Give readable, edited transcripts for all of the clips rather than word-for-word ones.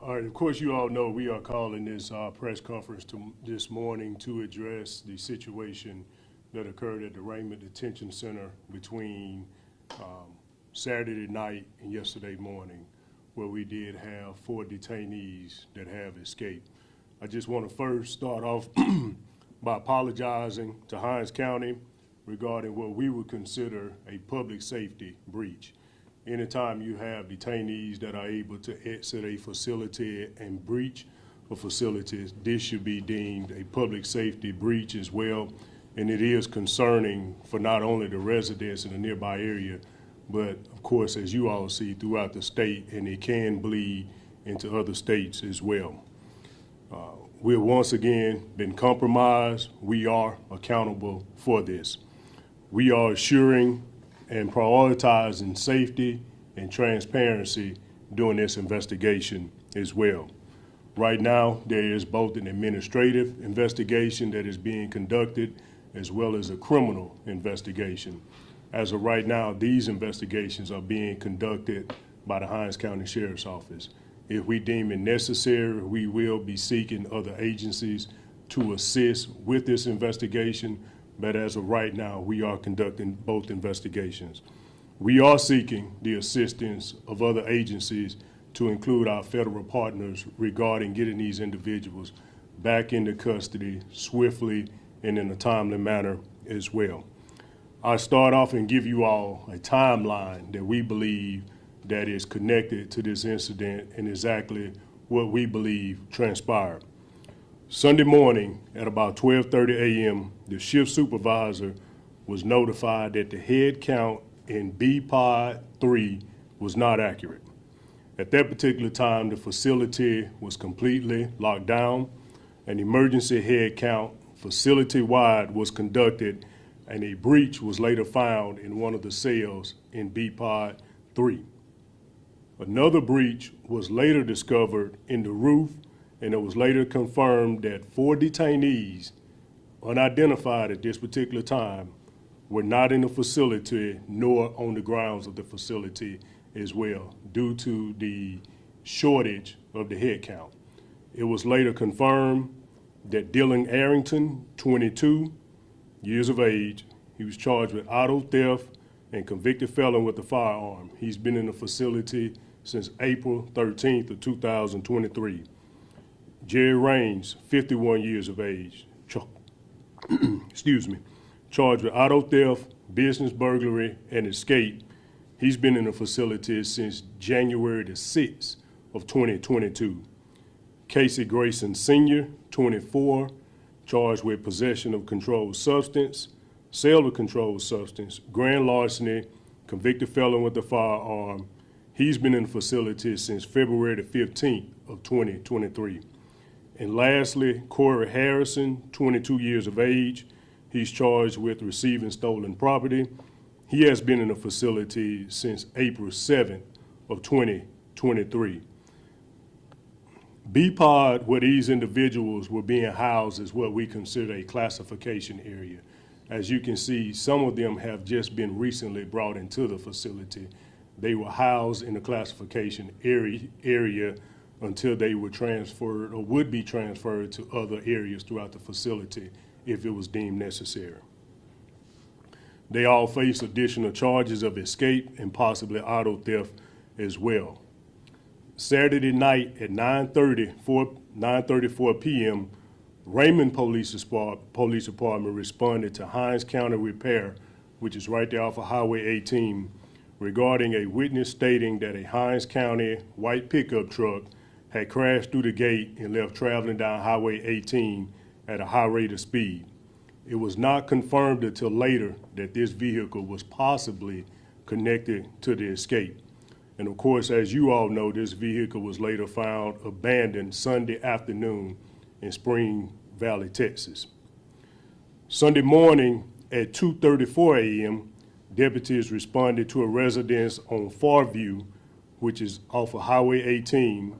All right, of course, you all know we are calling this press conference this morning to address the situation that occurred at the Raymond Detention Center between Saturday night and yesterday morning, where we did have 4 detainees that have escaped. I just want to first start off by apologizing to Hinds County regarding what we would consider a public safety breach. Anytime you have detainees that are able to exit a facility and breach a facility, this should be deemed a public safety breach as well. And it is concerning for not only the residents in the nearby area, but of course, as you all see, throughout the state, and it can bleed into other states as well. We've once again been compromised. We are accountable for this. We are assuring and prioritizing safety and transparency during this investigation as well. Right now, there is both an administrative investigation that is being conducted as well as a criminal investigation. As of right now, these investigations are being conducted by the Hinds County Sheriff's Office. If we deem it necessary, we will be seeking other agencies to assist with this investigation. But as of right now, we are conducting both investigations. We are seeking the assistance of other agencies to include our federal partners regarding getting these individuals back into custody swiftly and in a timely manner as well. I'll start off and give you all a timeline that we believe that is connected to this incident and exactly what we believe transpired. Sunday morning at about 12:30 a.m., the shift supervisor was notified that the head count in B-Pod 3 was not accurate. At that particular time, the facility was completely locked down. An emergency head count facility-wide was conducted, and a breach was later found in one of the cells in B-Pod 3. Another breach was later discovered in the roof, and it was later confirmed that 4 detainees, unidentified at this particular time, were not in the facility nor on the grounds of the facility as well, due to the shortage of the head count. It was later confirmed that Dylan Arrington, 22 years of age, he was charged with auto theft and convicted felon with a firearm. He's been in the facility since April 13th of 2023. Jerry Raines, 51 years of age, charged with auto theft, business burglary, and escape. He's been in the facility since January the 6th of 2022. Casey Grayson Sr., 24, charged with possession of controlled substance, sale of controlled substance, grand larceny, convicted felon with a firearm. He's been in the facility since February the 15th of 2023. And lastly, Corey Harrison, 22 years of age. He's charged with receiving stolen property. He has been in the facility since April 7th of 2023. B-Pod, where these individuals were being housed, is what we consider a classification area. As you can see, some of them have just been recently brought into the facility. They were housed in the classification area until they were transferred or would be transferred to other areas throughout the facility if it was deemed necessary. They all face additional charges of escape and possibly auto theft as well. Saturday night at 9:34 p.m., Raymond Police Department responded to Hinds County Repair, which is right there off of Highway 18, regarding a witness stating that a Hinds County white pickup truck had crashed through the gate and left traveling down Highway 18 at a high rate of speed. It was not confirmed until later that this vehicle was possibly connected to the escape. And of course, as you all know, this vehicle was later found abandoned Sunday afternoon in Spring Valley, Texas. Sunday morning at 2:34 a.m., deputies responded to a residence on Farview, which is off of Highway 18,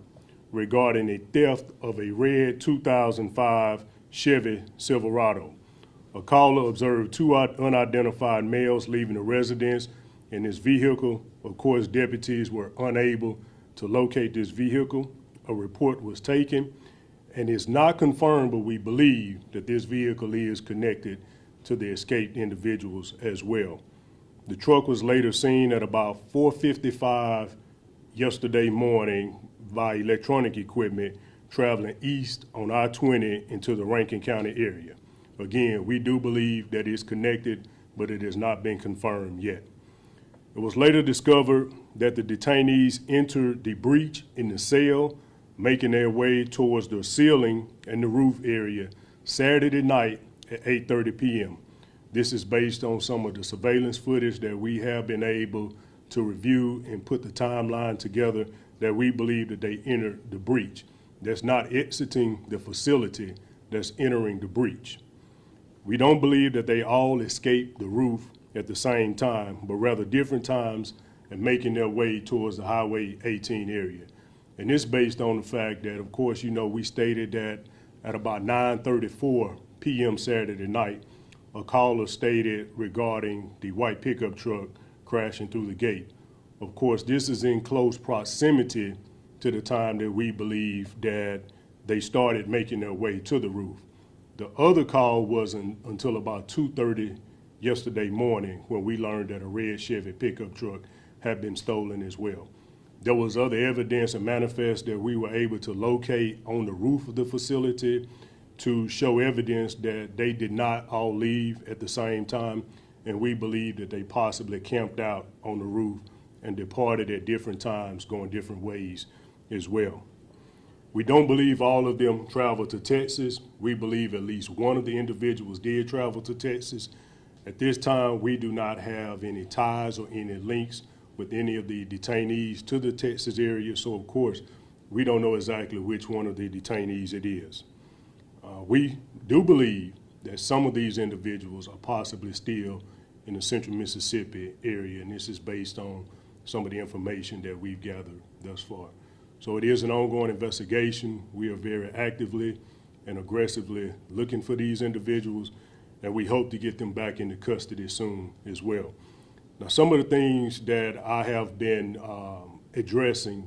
regarding a theft of a red 2005 Chevy Silverado. A caller observed 2 unidentified males leaving the residence in this vehicle. Of course, deputies were unable to locate this vehicle. a report was taken, and it's not confirmed, but we believe that this vehicle is connected to the escaped individuals as well. The truck was later seen at about 4:55 yesterday morning by electronic equipment traveling east on I-20 into the Rankin County area. Again, we do believe that it's connected, but it has not been confirmed yet. It was later discovered that the detainees entered the breach in the cell, making their way towards the ceiling and the roof area Saturday night at 8:30 p.m. This is based on some of the surveillance footage that we have been able to review and put the timeline together that we believe that they entered the breach. That's not exiting the facility, that's entering the breach. We don't believe that they all escaped the roof at the same time, but rather different times and making their way towards the Highway 18 area. And this based on the fact that, of course, you know, we stated that at about 9:34 p.m. Saturday night, a caller stated regarding the white pickup truck crashing through the gate. Of course, this is in close proximity to the time that we believe that they started making their way to the roof. The other call wasn't until about 2:30 yesterday morning when we learned that a red Chevy pickup truck had been stolen as well. There was other evidence and manifest that we were able to locate on the roof of the facility to show evidence that they did not all leave at the same time, and we believe that they possibly camped out on the roof and departed at different times, going different ways as well. We don't believe all of them traveled to Texas. We believe at least one of the individuals did travel to Texas. At this time, we do not have any ties or any links with any of the detainees to the Texas area, so of course, we don't know exactly which one of the detainees it is. We do believe that some of these individuals are possibly still in the central Mississippi area, and this is based on some of the information that we've gathered thus far. So it is an ongoing investigation. We are very actively and aggressively looking for these individuals, and we hope to get them back into custody soon as well. Now, some of the things that I have been addressing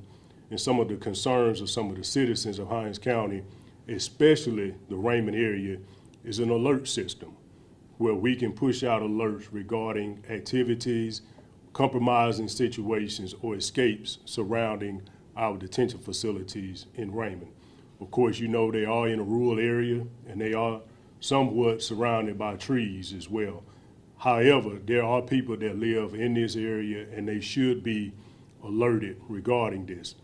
and some of the concerns of some of the citizens of Hinds County, especially the Raymond area, is an alert system where we can push out alerts regarding activities, compromising situations, or escapes surrounding our detention facilities in Raymond. Of course, you know they are in a rural area and they are somewhat surrounded by trees as well. However, there are people that live in this area and they should be alerted regarding this.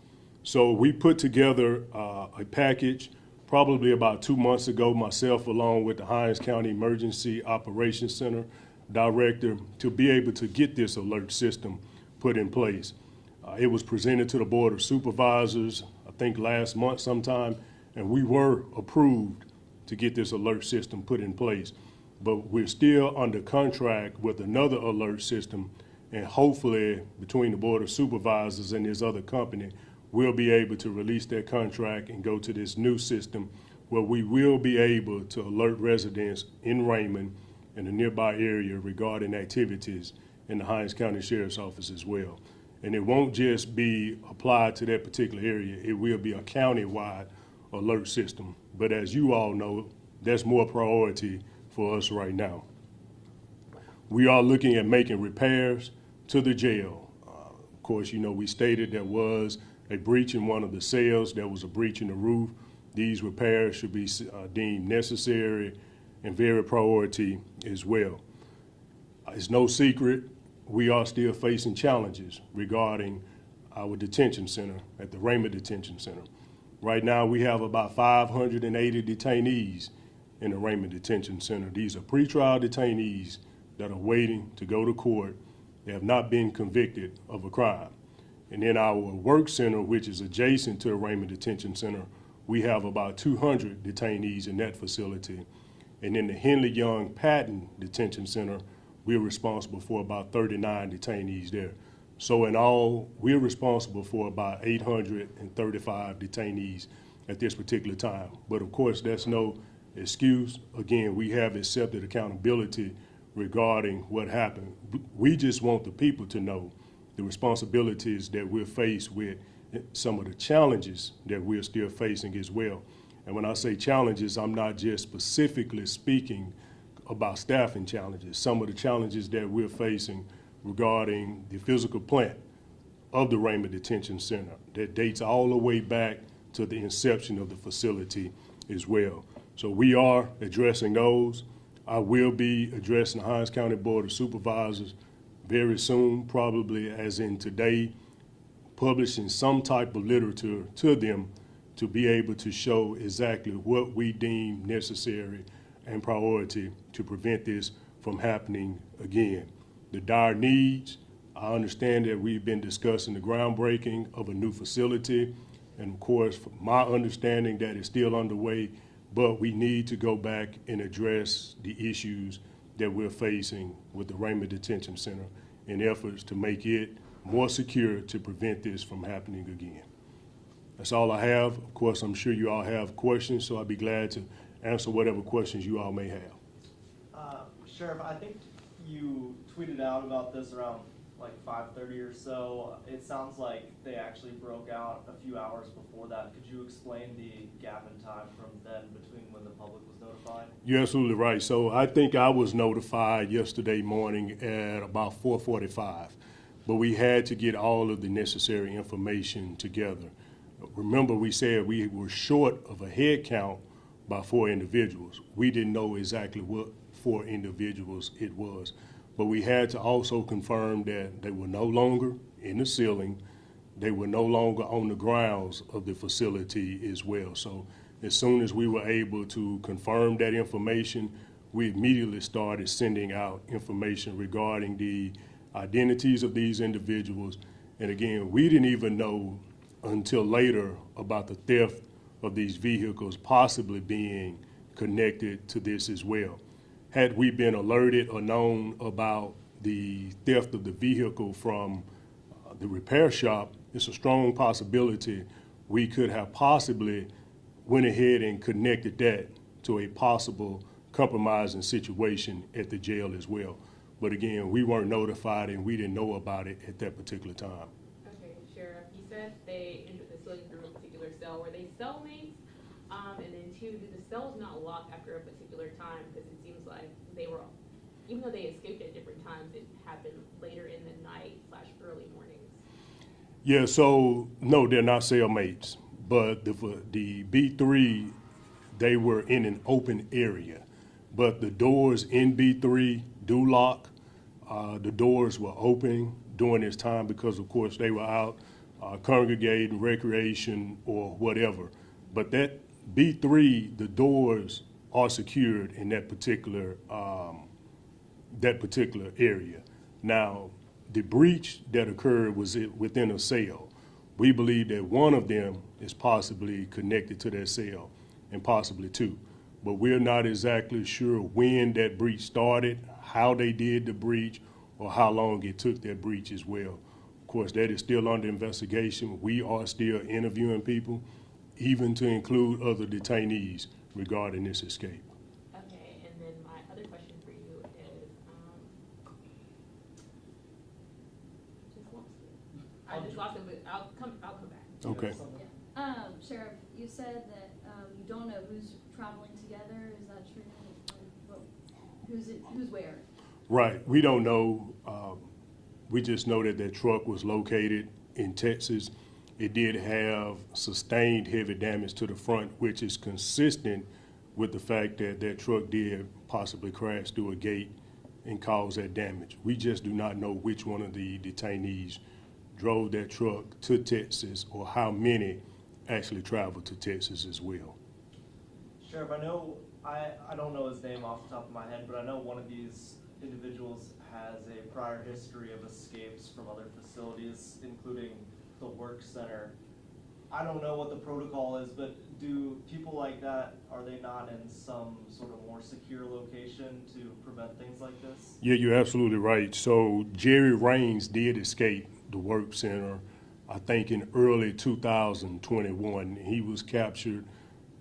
So we put together a package probably about 2 months ago, myself along with the Hinds County Emergency Operations Center Director, to be able to get this alert system put in place. It was presented to the Board of Supervisors, I think last month sometime, and we were approved to get this alert system put in place. But we're still under contract with another alert system, and hopefully between the Board of Supervisors and this other company, we'll be able to release that contract and go to this new system where we will be able to alert residents in Raymond and the nearby area regarding activities in the Hinds County Sheriff's Office as well. And it won't just be applied to that particular area, it will be a county-wide alert system. But as you all know, that's more priority for us right now. We are looking at making repairs to the jail. Of course, you know, we stated there was a breach in one of the cells, there was a breach in the roof. These repairs should be deemed necessary and very priority as well. It's no secret, we are still facing challenges regarding our detention center at the Raymond Detention Center. Right now, we have about 580 detainees in the Raymond Detention Center. These are pretrial detainees that are waiting to go to court. They have not been convicted of a crime. And in our work center, which is adjacent to the Raymond Detention Center, we have about 200 detainees in that facility. And in the Henley Young Patton Detention Center, we're responsible for about 39 detainees there. So in all, we're responsible for about 835 detainees at this particular time. But of course, that's no excuse. Again, we have accepted accountability regarding what happened. We just want the people to know the responsibilities that we're faced with some of the challenges that we're still facing as well. And when I say challenges, I'm not just specifically speaking about staffing challenges. Some of the challenges that we're facing regarding the physical plant of the Raymond Detention Center that dates all the way back to the inception of the facility as well. So we are addressing those. I will be addressing the Hinds County Board of Supervisors very soon, probably as in today, publishing some type of literature to them to be able to show exactly what we deem necessary and priority to prevent this from happening again. The dire needs, I understand that we've been discussing the groundbreaking of a new facility, and of course, from my understanding that is still underway, but we need to go back and address the issues that we're facing with the Raymond Detention Center in efforts to make it more secure to prevent this from happening again. That's all I have. Of course, I'm sure you all have questions, so I'd be glad to answer whatever questions you all may have. Sheriff, I think you tweeted out about this around like 5:30 or so. It sounds like they actually broke out a few hours before that. Could you explain the gap in time from then between when the public was notified? You're absolutely right. So I think I was notified yesterday morning at about 4:45, but we had to get all of the necessary information together. Remember, we said we were short of a head count by 4 individuals. We didn't know exactly what 4 individuals it was, but we had to also confirm that they were no longer in the ceiling, they were no longer on the grounds of the facility as well. So as soon as we were able to confirm that information, we immediately started sending out information regarding the identities of these individuals. And again, we didn't even know until later about the theft of these vehicles possibly being connected to this as well. Had we been alerted or known about the theft of the vehicle from the repair shop, it's a strong possibility we could have possibly went ahead and connected that to a possible compromising situation at the jail as well. But again, we weren't notified and we didn't know about it at that particular time. Okay, Sheriff, you said they entered the facility through a particular cell. Were they cellmates? And then 2, did the cells not lock after a particular time? Because it seems like they were, even though they escaped at different times, it happened later in the night / early mornings. Yeah, so no, they're not cellmates, but the B3, they were in an open area, but the doors in B3 do lock. The doors were open during this time because, of course, they were out congregating, recreation, or whatever. But that B3, the doors are secured in that particular area. Now, the breach that occurred was within a cell. We believe that one of them is possibly connected to that cell, and possibly 2. But we're not exactly sure when that breach started, how they did the breach, or how long it took that breach as well. Of course, that is still under investigation. We are still interviewing people, even to include other detainees regarding this escape. Okay, and then my other question for you is, I just lost it, but I'll come back. Okay. Sheriff, you said that you don't know who's traveling together. Is that true? Who's where? Right. We don't know. We just know that that truck was located in Texas. It did have sustained heavy damage to the front, which is consistent with the fact that that truck did possibly crash through a gate and cause that damage. We just do not know which one of the detainees drove that truck to Texas or how many actually traveled to Texas as well. Sheriff, I don't know his name off the top of my head, but I know one of these individuals has a prior history of escapes from other facilities, including the work center. I don't know what the protocol is, but do people like that, are they not in some sort of more secure location to prevent things like this? Yeah, you're absolutely right. So Jerry Raines did escape the work center, I think in early 2021. He was captured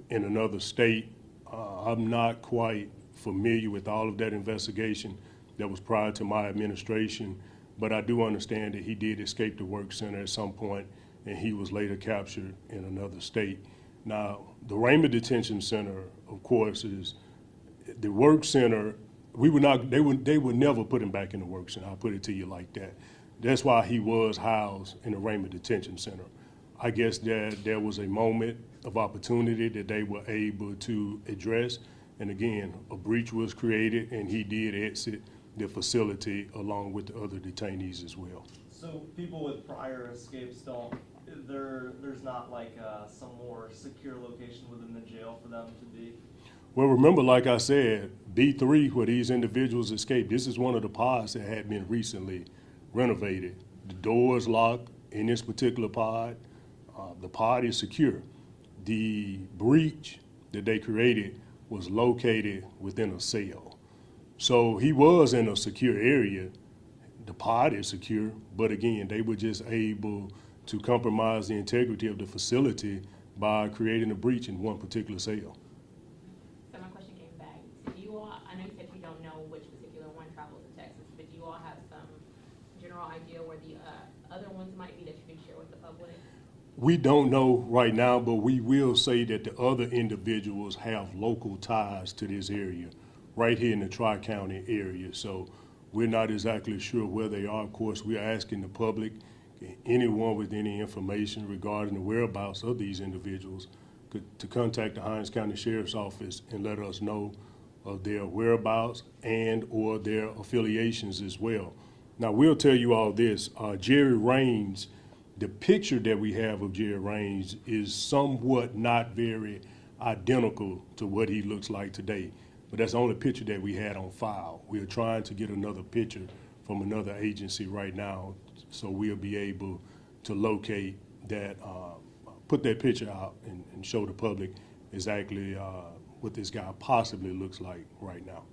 in another state. I'm not quite familiar with all of that investigation that was prior to my administration, but I do understand that he did escape the work center at some point and he was later captured in another state. Now, the Raymond Detention Center, of course, is the work center. They would never put him back in the work center. I'll put it to you like that. That's why he was housed in the Raymond Detention Center. I guess that there was a moment of opportunity that they were able to address. And again, a breach was created and he did exit the facility along with the other detainees as well. So people with prior escapes there's not like some more secure location within the jail for them to be? Well, remember, like I said, B3, where these individuals escaped, this is one of the pods that had been recently renovated. The door is locked in this particular pod. The pod is secure. The breach that they created was located within a cell. So he was in a secure area. The pod is secure, but again, they were just able to compromise the integrity of the facility by creating a breach in one particular cell. So my question came back. So do you all, I know you said you don't know which particular one travels to Texas, but do you all have some general idea where the other ones might be that you can share with the public? We don't know right now, but we will say that the other individuals have local ties to this area, right here in the Tri-County area. So we're not exactly sure where they are. Of course, we are asking the public, anyone with any information regarding the whereabouts of these individuals, to contact the Hinds County Sheriff's Office and let us know of their whereabouts and or their affiliations as well. Now, we'll tell you all this. Jerry Raines, the picture that we have of Jerry Raines is somewhat not very identical to what he looks like today. But that's the only picture that we had on file. We are trying to get another picture from another agency right now, so we'll be able to locate that, put that picture out and show the public exactly what this guy possibly looks like right now.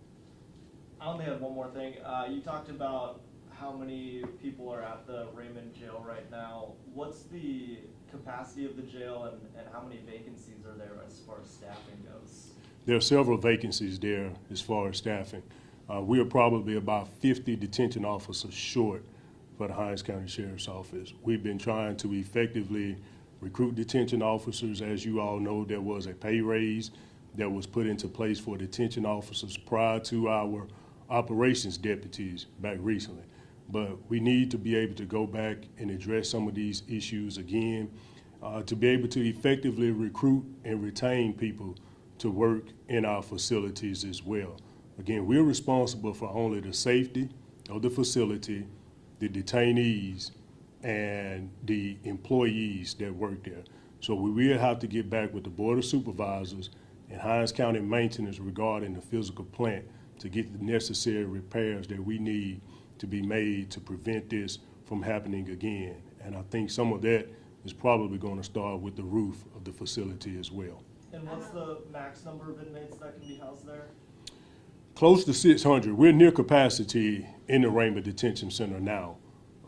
I only have one more thing. You talked about how many people are at the Raymond jail right now. What's the capacity of the jail and how many vacancies are there as far as staffing goes? There are several vacancies there as far as staffing. We are probably about 50 detention officers short for the Hinds County Sheriff's Office. We've been trying to effectively recruit detention officers. As you all know, there was a pay raise that was put into place for detention officers prior to our operations deputies back recently. But we need to be able to go back and address some of these issues again, to be able to effectively recruit and retain people to work in our facilities as well. Again, we're responsible for only the safety of the facility, the detainees, and the employees that work there. So we will have to get back with the Board of Supervisors and Hinds County Maintenance regarding the physical plant to get the necessary repairs that we need to be made to prevent this from happening again. And I think some of that is probably going to start with the roof of the facility as well. And what's the max number of inmates that can be housed there? Close to 600. We're near capacity in the Raymond Detention Center now.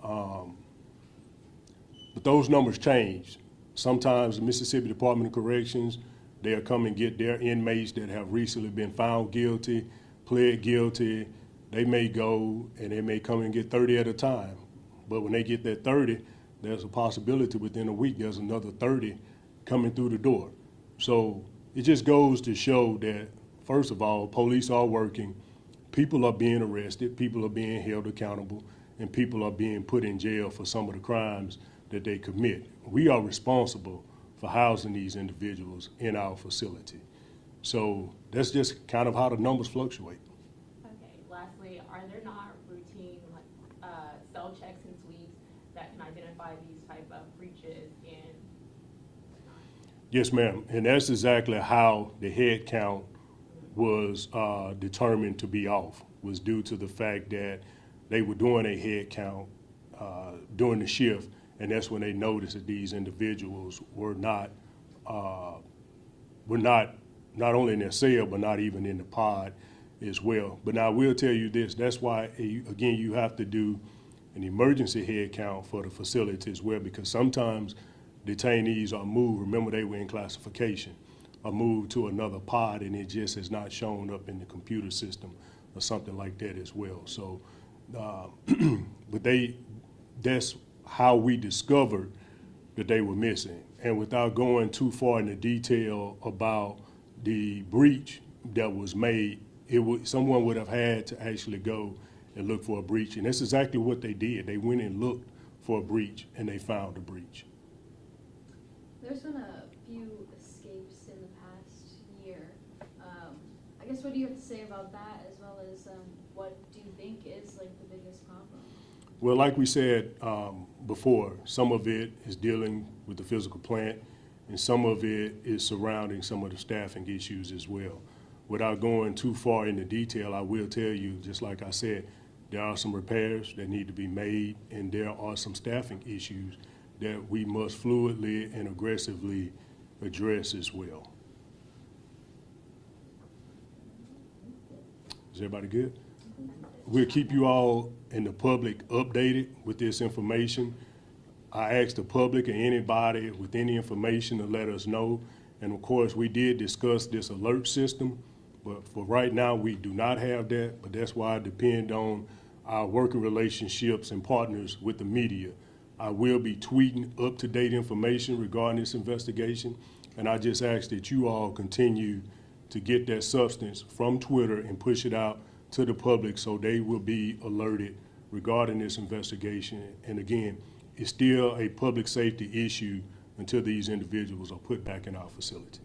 But those numbers change. Sometimes the Mississippi Department of Corrections, they'll come and get their inmates that have recently been found guilty, pled guilty. They may go and they may come and get 30 at a time. But when they get that 30, there's a possibility within a week there's another 30 coming through the door. So it just goes to show that, first of all, police are working, people are being arrested, people are being held accountable, and people are being put in jail for some of the crimes that they commit. We are responsible for housing these individuals in our facility. So that's just kind of how the numbers fluctuate. Okay, lastly, are there not routine cell checks and sweeps that can identify these type of breaches and whatnot? Yes, ma'am, and that's exactly how the head count was determined to be off, was due to the fact that they were doing a head count during the shift, and that's when they noticed that these individuals were not only in their cell, but not even in the pod as well. But now I will tell you this, that's why, again, you have to do an emergency head count for the facility as well, because sometimes detainees are moved, remember they were in classification, are moved to another pod and it just has not shown up in the computer system or something like that as well. So, but that's how we discovered that they were missing. And without going too far into detail about the breach that was made, someone would have had to actually go and look for a breach. And that's exactly what they did. They went and looked for a breach, and they found a breach. There's been a few escapes in the past year. I guess what do you have to say about that, as well as what do you think is like the biggest problem? Well, like we said before, some of it is dealing with the physical plant, and some of it is surrounding some of the staffing issues as well. Without going too far into detail, I will tell you, just like I said, there are some repairs that need to be made, and there are some staffing issues that we must fluidly and aggressively address as well. Is everybody good? We'll keep you all and the public updated with this information. I asked the public and anybody with any information to let us know. And of course, we did discuss this alert system, but for right now, we do not have that. But that's why I depend on our working relationships and partners with the media. I will be tweeting up-to-date information regarding this investigation. And I just ask that you all continue to get that substance from Twitter and push it out to the public so they will be alerted regarding this investigation. And again, it's still a public safety issue until these individuals are put back in our facility.